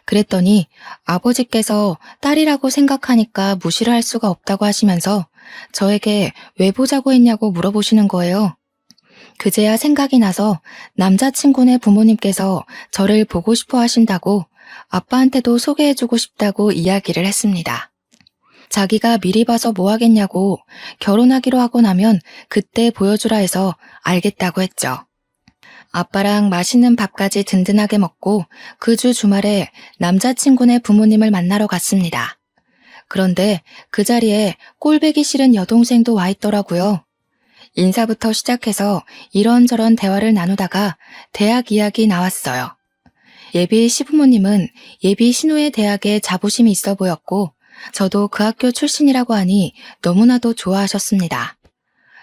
그랬더니 아버지께서 딸이라고 생각하니까 무시를 할 수가 없다고 하시면서 저에게 왜 보자고 했냐고 물어보시는 거예요. 그제야 생각이 나서 남자친구네 부모님께서 저를 보고 싶어 하신다고 아빠한테도 소개해주고 싶다고 이야기를 했습니다. 자기가 미리 봐서 뭐 하겠냐고 결혼하기로 하고 나면 그때 보여주라 해서 알겠다고 했죠. 아빠랑 맛있는 밥까지 든든하게 먹고 그 주 주말에 남자친구네 부모님을 만나러 갔습니다. 그런데 그 자리에 꼴보기 싫은 여동생도 와 있더라고요. 인사부터 시작해서 이런저런 대화를 나누다가 대학 이야기 나왔어요. 예비 시부모님은 예비 신우의 대학에 자부심이 있어 보였고 저도 그 학교 출신이라고 하니 너무나도 좋아하셨습니다.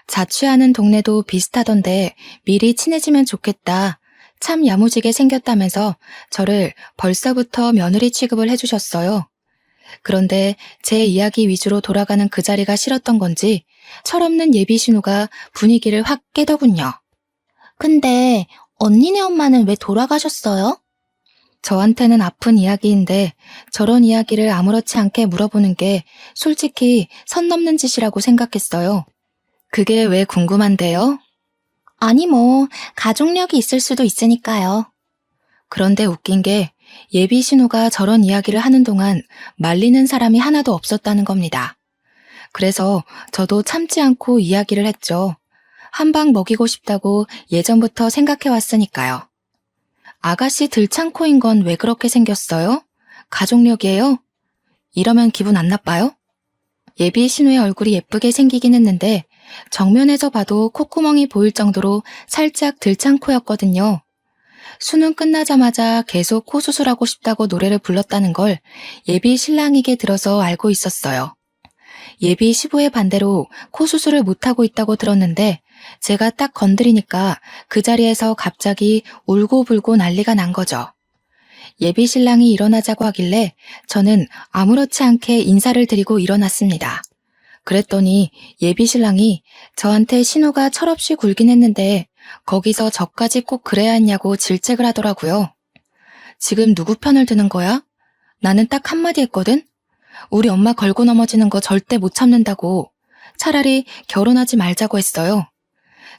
자취하는 동네도 비슷하던데 미리 친해지면 좋겠다. 참 야무지게 생겼다면서 저를 벌써부터 며느리 취급을 해주셨어요. 그런데 제 이야기 위주로 돌아가는 그 자리가 싫었던 건지 철없는 예비 신우가 분위기를 확 깨더군요. 근데 언니네 엄마는 왜 돌아가셨어요? 저한테는 아픈 이야기인데 저런 이야기를 아무렇지 않게 물어보는 게 솔직히 선 넘는 짓이라고 생각했어요. 그게 왜 궁금한데요? 아니 가족력이 있을 수도 있으니까요. 그런데 웃긴 게 예비 신우가 저런 이야기를 하는 동안 말리는 사람이 하나도 없었다는 겁니다. 그래서 저도 참지 않고 이야기를 했죠. 한 방 먹이고 싶다고 예전부터 생각해 왔으니까요. 아가씨 들창코인 건 왜 그렇게 생겼어요? 가족력이에요? 이러면 기분 안 나빠요? 예비 신우의 얼굴이 예쁘게 생기긴 했는데 정면에서 봐도 콧구멍이 보일 정도로 살짝 들창코였거든요. 수능 끝나자마자 계속 코 수술하고 싶다고 노래를 불렀다는 걸 예비 신랑에게 들어서 알고 있었어요. 예비 시부의 반대로 코 수술을 못하고 있다고 들었는데 제가 딱 건드리니까 그 자리에서 갑자기 울고불고 난리가 난 거죠. 예비 신랑이 일어나자고 하길래 저는 아무렇지 않게 인사를 드리고 일어났습니다. 그랬더니 예비 신랑이 저한테 신우가 철없이 굴긴 했는데 거기서 저까지 꼭 그래야 했냐고 질책을 하더라고요. 지금 누구 편을 드는 거야? 나는 딱 한마디 했거든? 우리 엄마 걸고 넘어지는 거 절대 못 참는다고. 차라리 결혼하지 말자고 했어요.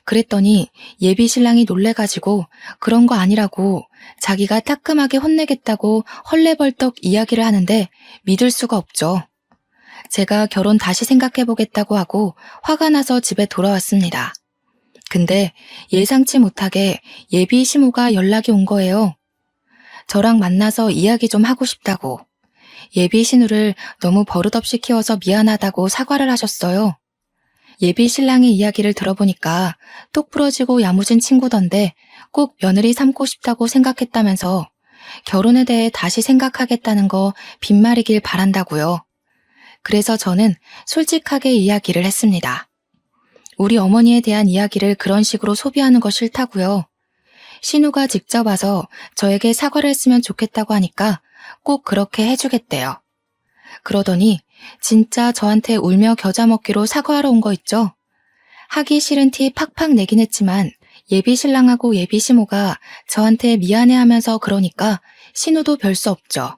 그랬더니 예비 신랑이 놀래가지고 그런 거 아니라고 자기가 따끔하게 혼내겠다고 헐레벌떡 이야기를 하는데 믿을 수가 없죠. 제가 결혼 다시 생각해보겠다고 하고 화가 나서 집에 돌아왔습니다. 근데 예상치 못하게 예비 시모가 연락이 온 거예요. 저랑 만나서 이야기 좀 하고 싶다고. 예비 신우를 너무 버릇없이 키워서 미안하다고 사과를 하셨어요. 예비 신랑의 이야기를 들어보니까 똑부러지고 야무진 친구던데 꼭 며느리 삼고 싶다고 생각했다면서 결혼에 대해 다시 생각하겠다는 거 빈말이길 바란다고요. 그래서 저는 솔직하게 이야기를 했습니다. 우리 어머니에 대한 이야기를 그런 식으로 소비하는 거 싫다고요. 신우가 직접 와서 저에게 사과를 했으면 좋겠다고 하니까 꼭 그렇게 해주겠대요. 그러더니 진짜 저한테 울며 겨자 먹기로 사과하러 온 거 있죠? 하기 싫은 티 팍팍 내긴 했지만 예비 신랑하고 예비 시모가 저한테 미안해하면서 그러니까 신우도 별 수 없죠.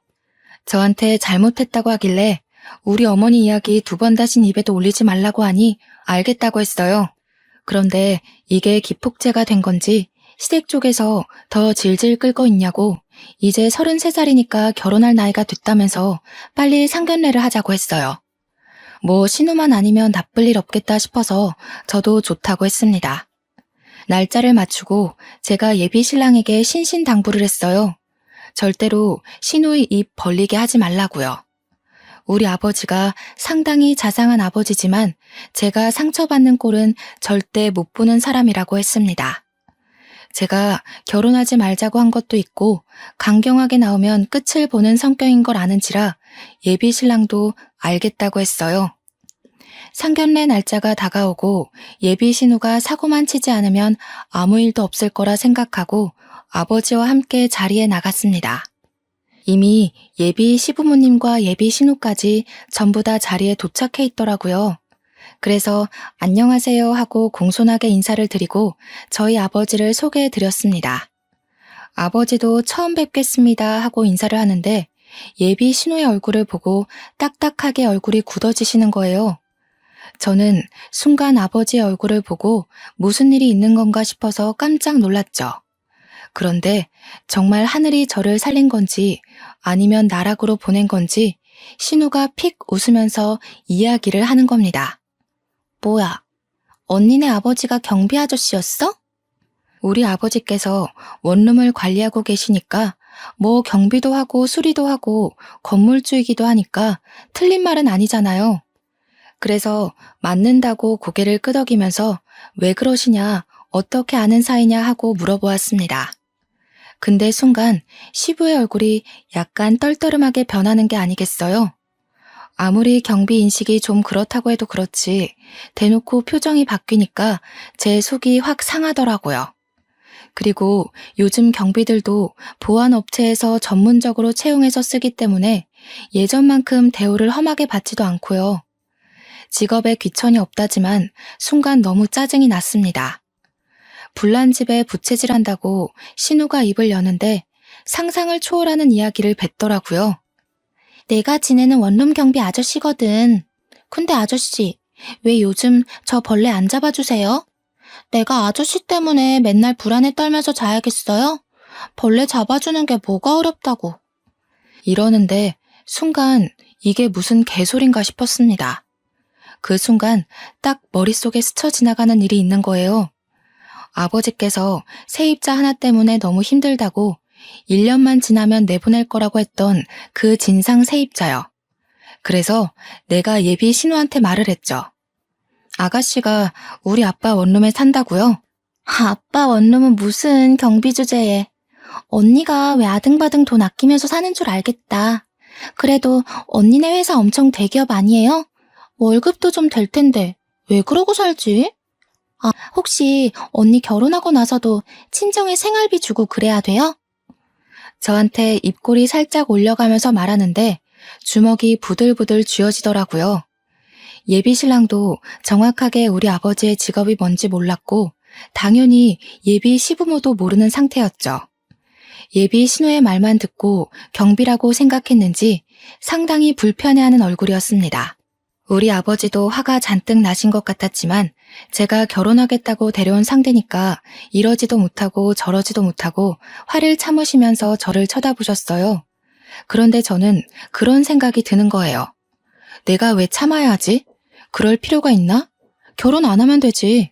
저한테 잘못했다고 하길래 우리 어머니 이야기 2번 다신 입에도 올리지 말라고 하니 알겠다고 했어요. 그런데 이게 기폭제가 된 건지 시댁 쪽에서 더 질질 끌고 있냐고 이제 33살이니까 결혼할 나이가 됐다면서 빨리 상견례를 하자고 했어요. 뭐 신우만 아니면 나쁠 일 없겠다 싶어서 저도 좋다고 했습니다. 날짜를 맞추고 제가 예비 신랑에게 신신당부를 했어요. 절대로 신우의 입 벌리게 하지 말라고요. 우리 아버지가 상당히 자상한 아버지지만 제가 상처받는 꼴은 절대 못 보는 사람이라고 했습니다. 제가 결혼하지 말자고 한 것도 있고 강경하게 나오면 끝을 보는 성격인 걸 아는지라 예비 신랑도 알겠다고 했어요. 상견례 날짜가 다가오고 예비 신우가 사고만 치지 않으면 아무 일도 없을 거라 생각하고 아버지와 함께 자리에 나갔습니다. 이미 예비 시부모님과 예비 신우까지 전부 다 자리에 도착해 있더라고요. 그래서 안녕하세요 하고 공손하게 인사를 드리고 저희 아버지를 소개해 드렸습니다. 아버지도 처음 뵙겠습니다 하고 인사를 하는데 예비 신우의 얼굴을 보고 딱딱하게 얼굴이 굳어지시는 거예요. 저는 순간 아버지의 얼굴을 보고 무슨 일이 있는 건가 싶어서 깜짝 놀랐죠. 그런데 정말 하늘이 저를 살린 건지 아니면 나락으로 보낸 건지 신우가 픽 웃으면서 이야기를 하는 겁니다. 뭐야, 언니네 아버지가 경비 아저씨였어? 우리 아버지께서 원룸을 관리하고 계시니까 뭐 경비도 하고 수리도 하고 건물주이기도 하니까 틀린 말은 아니잖아요. 그래서 맞는다고 고개를 끄덕이면서 왜 그러시냐, 어떻게 아는 사이냐 하고 물어보았습니다. 근데 순간 시부의 얼굴이 약간 떨떠름하게 변하는 게 아니겠어요? 아무리 경비 인식이 좀 그렇다고 해도 그렇지 대놓고 표정이 바뀌니까 제 속이 확 상하더라고요. 그리고 요즘 경비들도 보안업체에서 전문적으로 채용해서 쓰기 때문에 예전만큼 대우를 험하게 받지도 않고요. 직업에 귀천이 없다지만 순간 너무 짜증이 났습니다. 불난 집에 부채질한다고 신우가 입을 여는데 상상을 초월하는 이야기를 뱉더라고요. 내가 지내는 원룸 경비 아저씨거든. 근데 아저씨, 왜 요즘 저 벌레 안 잡아주세요? 내가 아저씨 때문에 맨날 불안에 떨면서 자야겠어요? 벌레 잡아주는 게 뭐가 어렵다고. 이러는데 순간 이게 무슨 개소린가 싶었습니다. 그 순간 딱 머릿속에 스쳐 지나가는 일이 있는 거예요. 아버지께서 세입자 하나 때문에 너무 힘들다고 1년만 지나면 내보낼 거라고 했던 그 진상 세입자요. 그래서 내가 예비 신우한테 말을 했죠. 아가씨가 우리 아빠 원룸에 산다고요? 아빠 원룸은 무슨 경비 주제에. 언니가 왜 아등바등 돈 아끼면서 사는 줄 알겠다. 그래도 언니네 회사 엄청 대기업 아니에요? 월급도 좀 될 텐데 왜 그러고 살지? 아, 혹시 언니 결혼하고 나서도 친정에 생활비 주고 그래야 돼요? 저한테 입꼬리 살짝 올려가면서 말하는데 주먹이 부들부들 쥐어지더라고요. 예비 신랑도 정확하게 우리 아버지의 직업이 뭔지 몰랐고 당연히 예비 시부모도 모르는 상태였죠. 예비 신우의 말만 듣고 경비라고 생각했는지 상당히 불편해하는 얼굴이었습니다. 우리 아버지도 화가 잔뜩 나신 것 같았지만 제가 결혼하겠다고 데려온 상대니까 이러지도 못하고 저러지도 못하고 화를 참으시면서 저를 쳐다보셨어요. 그런데 저는 그런 생각이 드는 거예요. 내가 왜 참아야 하지? 그럴 필요가 있나? 결혼 안 하면 되지.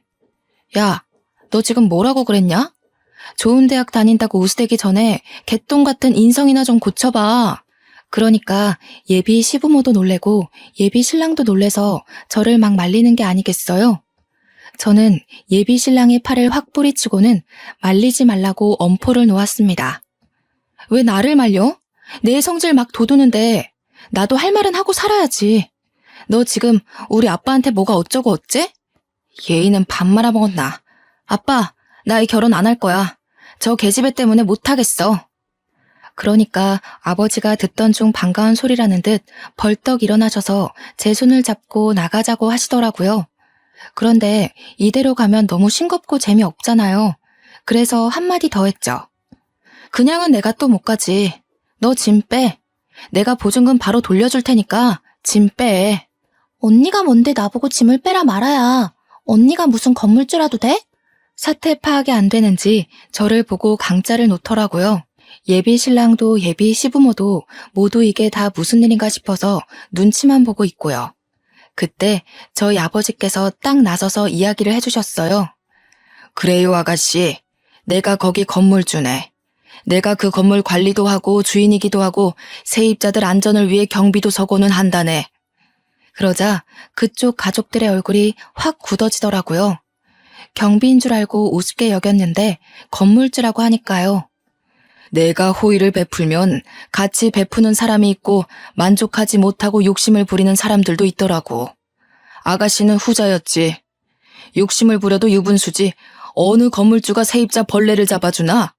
야, 너 지금 뭐라고 그랬냐? 좋은 대학 다닌다고 우스대기 전에 개똥 같은 인성이나 좀 고쳐봐. 그러니까 예비 시부모도 놀래고 예비 신랑도 놀래서 저를 막 말리는 게 아니겠어요? 저는 예비 신랑의 팔을 확 뿌리치고는 말리지 말라고 엄포를 놓았습니다. 왜 나를 말려? 내 성질 막 돋우는데 나도 할 말은 하고 살아야지. 너 지금 우리 아빠한테 뭐가 어쩌고 어째? 예의는 밥 말아먹었나. 아빠, 나 이 결혼 안 할 거야. 저 계집애 때문에 못하겠어. 그러니까 아버지가 듣던 중 반가운 소리라는 듯 벌떡 일어나셔서 제 손을 잡고 나가자고 하시더라고요. 그런데 이대로 가면 너무 싱겁고 재미없잖아요. 그래서 한마디 더 했죠. 그냥은 내가 또 못 가지. 너 짐 빼. 내가 보증금 바로 돌려줄 테니까 짐 빼. 언니가 뭔데 나보고 짐을 빼라 말아야. 언니가 무슨 건물주라도 돼? 사태 파악이 안 되는지 저를 보고 강짜를 놓더라고요. 예비 신랑도 예비 시부모도 모두 이게 다 무슨 일인가 싶어서 눈치만 보고 있고요. 그때 저희 아버지께서 딱 나서서 이야기를 해주셨어요. 그래요, 아가씨. 내가 거기 건물주네. 내가 그 건물 관리도 하고 주인이기도 하고 세입자들 안전을 위해 경비도 서고는 한다네. 그러자 그쪽 가족들의 얼굴이 확 굳어지더라고요. 경비인 줄 알고 우습게 여겼는데 건물주라고 하니까요. 내가 호의를 베풀면 같이 베푸는 사람이 있고 만족하지 못하고 욕심을 부리는 사람들도 있더라고. 아가씨는 후자였지. 욕심을 부려도 유분수지 어느 건물주가 세입자 벌레를 잡아주나?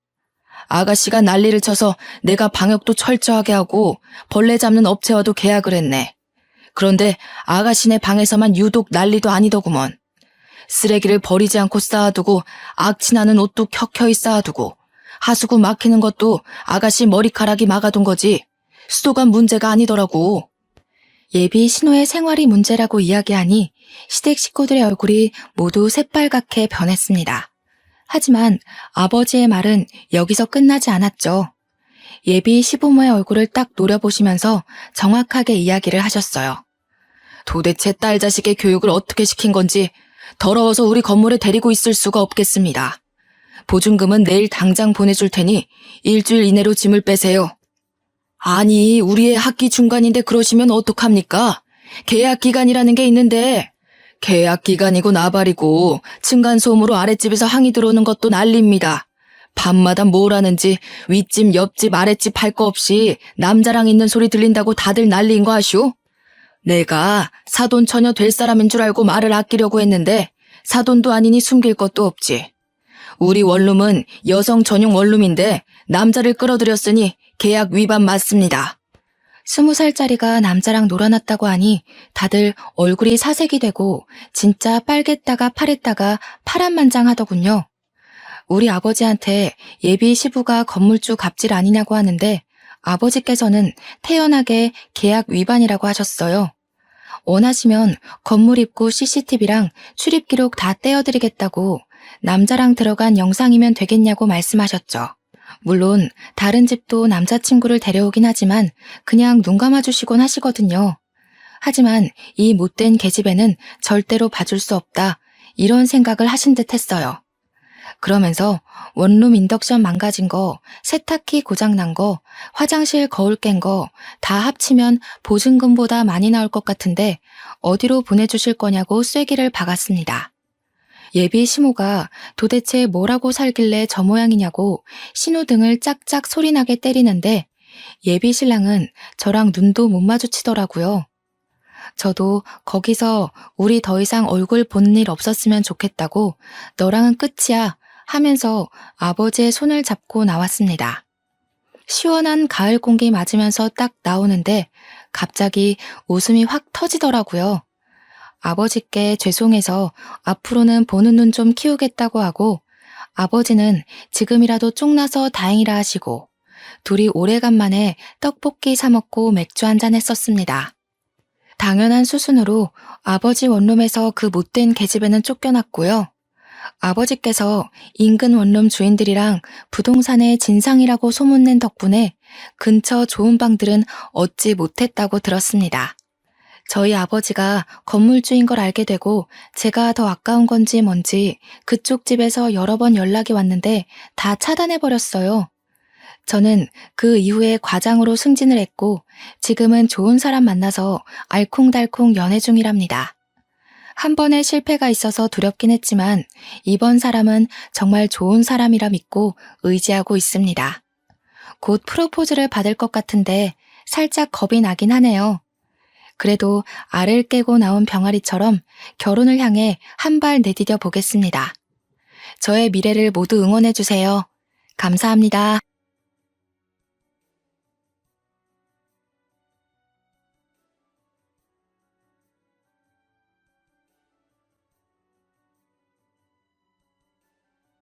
아가씨가 난리를 쳐서 내가 방역도 철저하게 하고 벌레 잡는 업체와도 계약을 했네. 그런데 아가씨네 방에서만 유독 난리도 아니더구먼. 쓰레기를 버리지 않고 쌓아두고 악취나는 옷도 켜켜이 쌓아두고 하수구 막히는 것도 아가씨 머리카락이 막아둔 거지 수도가 문제가 아니더라고. 예비 신호의 생활이 문제라고 이야기하니 시댁 식구들의 얼굴이 모두 새빨갛게 변했습니다. 하지만 아버지의 말은 여기서 끝나지 않았죠. 예비 시부모의 얼굴을 딱 노려보시면서 정확하게 이야기를 하셨어요. 도대체 딸 자식의 교육을 어떻게 시킨 건지 더러워서 우리 건물에 데리고 있을 수가 없겠습니다. 보증금은 내일 당장 보내줄 테니 일주일 이내로 짐을 빼세요. 아니, 우리의 학기 중간인데 그러시면 어떡합니까? 계약 기간이라는 게 있는데 계약 기간이고 나발이고 층간소음으로 아랫집에서 항의 들어오는 것도 난리입니다. 밤마다 뭘 하는지 윗집, 옆집, 아랫집 할 거 없이 남자랑 있는 소리 들린다고 다들 난리인 거 아시오? 내가 사돈 처녀 될 사람인 줄 알고 말을 아끼려고 했는데 사돈도 아니니 숨길 것도 없지. 우리 원룸은 여성 전용 원룸인데 남자를 끌어들였으니 계약 위반 맞습니다. 20살짜리가 남자랑 놀아났다고 하니 다들 얼굴이 사색이 되고 진짜 빨갰다가 파랬다가 파란만장하더군요. 우리 아버지한테 예비 시부가 건물주 갑질 아니냐고 하는데 아버지께서는 태연하게 계약 위반이라고 하셨어요. 원하시면 건물 입구 CCTV랑 출입 기록 다 떼어드리겠다고 남자랑 들어간 영상이면 되겠냐고 말씀하셨죠. 물론 다른 집도 남자친구를 데려오긴 하지만 그냥 눈 감아주시곤 하시거든요. 하지만 이 못된 계집애는 절대로 봐줄 수 없다 이런 생각을 하신 듯 했어요. 그러면서 원룸 인덕션 망가진 거, 세탁기 고장난 거, 화장실 거울 깬 거 다 합치면 보증금보다 많이 나올 것 같은데 어디로 보내주실 거냐고 쐐기를 박았습니다. 예비 시모가 도대체 뭐라고 살길래 저 모양이냐고 신호등을 짝짝 소리나게 때리는데 예비 신랑은 저랑 눈도 못 마주치더라고요. 저도 거기서 우리 더 이상 얼굴 보는 일 없었으면 좋겠다고 너랑은 끝이야 하면서 아버지의 손을 잡고 나왔습니다. 시원한 가을 공기 맞으면서 딱 나오는데 갑자기 웃음이 확 터지더라고요. 아버지께 죄송해서 앞으로는 보는 눈 좀 키우겠다고 하고 아버지는 지금이라도 쪽나서 다행이라 하시고 둘이 오래간만에 떡볶이 사 먹고 맥주 한잔 했었습니다. 당연한 수순으로 아버지 원룸에서 그 못된 계집애는 쫓겨났고요. 아버지께서 인근 원룸 주인들이랑 부동산의 진상이라고 소문낸 덕분에 근처 좋은 방들은 얻지 못했다고 들었습니다. 저희 아버지가 건물주인 걸 알게 되고 제가 더 아까운 건지 뭔지 그쪽 집에서 여러 번 연락이 왔는데 다 차단해버렸어요. 저는 그 이후에 과장으로 승진을 했고 지금은 좋은 사람 만나서 알콩달콩 연애 중이랍니다. 한 번의 실패가 있어서 두렵긴 했지만 이번 사람은 정말 좋은 사람이라 믿고 의지하고 있습니다. 곧 프로포즈를 받을 것 같은데 살짝 겁이 나긴 하네요. 그래도 알을 깨고 나온 병아리처럼 결혼을 향해 한 발 내디뎌 보겠습니다. 저의 미래를 모두 응원해주세요. 감사합니다.